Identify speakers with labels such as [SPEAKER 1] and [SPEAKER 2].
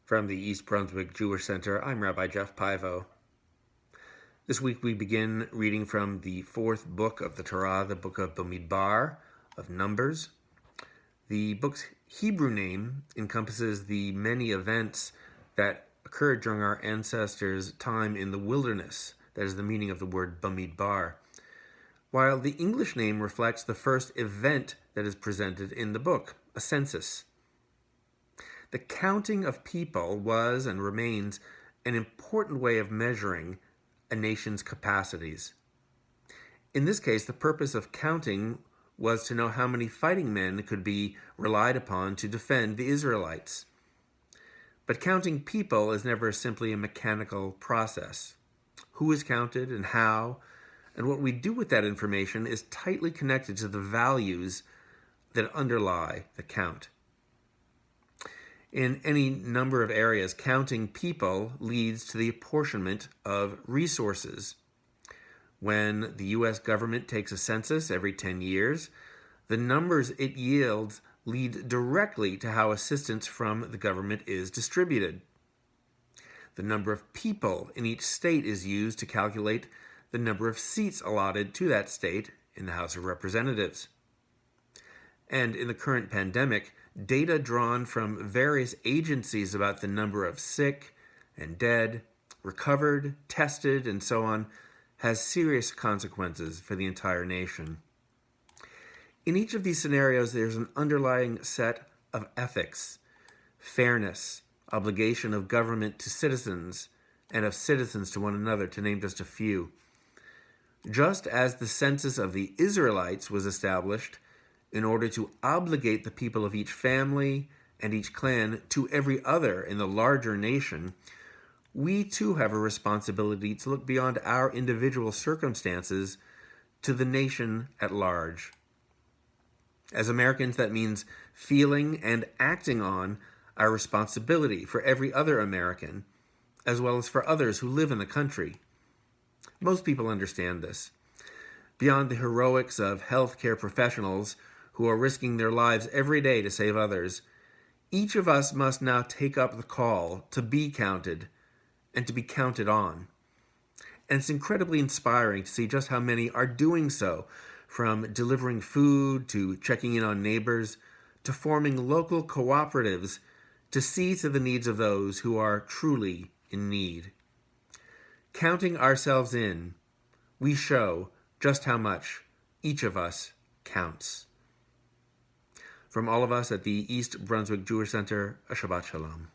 [SPEAKER 1] From the East Brunswick Jewish Center, I'm Rabbi Jeff Pivo. This week we begin reading from the fourth book of the Torah, the book of Bemidbar, of Numbers. The book's Hebrew name encompasses the many events that occurred during our ancestors' time in the wilderness. That is the meaning of the word Bemidbar. While the English name reflects the first event that is presented in the book, a census. The counting of people was and remains an important way of measuring a nation's capacities. In this case, the purpose of counting was to know how many fighting men could be relied upon to defend the Israelites. But counting people is never simply a mechanical process. Who is counted and how, and what we do with that information is tightly connected to the values that underlie the count. In any number of areas, counting people leads to the apportionment of resources. When the U.S. government takes a census every 10 years, the numbers it yields lead directly to how assistance from the government is distributed. The number of people in each state is used to calculate the number of seats allotted to that state in the House of Representatives. And in the current pandemic, data drawn from various agencies about the number of sick and dead, recovered, tested, and so on, has serious consequences for the entire nation. In each of these scenarios, there's an underlying set of ethics, fairness, obligation of government to citizens, and of citizens to one another, to name just a few. Just as the census of the Israelites was established in order to obligate the people of each family and each clan to every other in the larger nation, we too have a responsibility to look beyond our individual circumstances to the nation at large. As Americans, that means feeling and acting on our responsibility for every other American, as well as for others who live in the country. Most people understand this. Beyond the heroics of healthcare professionals who are risking their lives every day to save others, each of us must now take up the call to be counted and to be counted on. And it's incredibly inspiring to see just how many are doing so, from delivering food to checking in on neighbors to forming local cooperatives to see to the needs of those who are truly in need. Counting ourselves in, we show just how much each of us counts. From all of us at the East Brunswick Jewish Center, a Shabbat Shalom.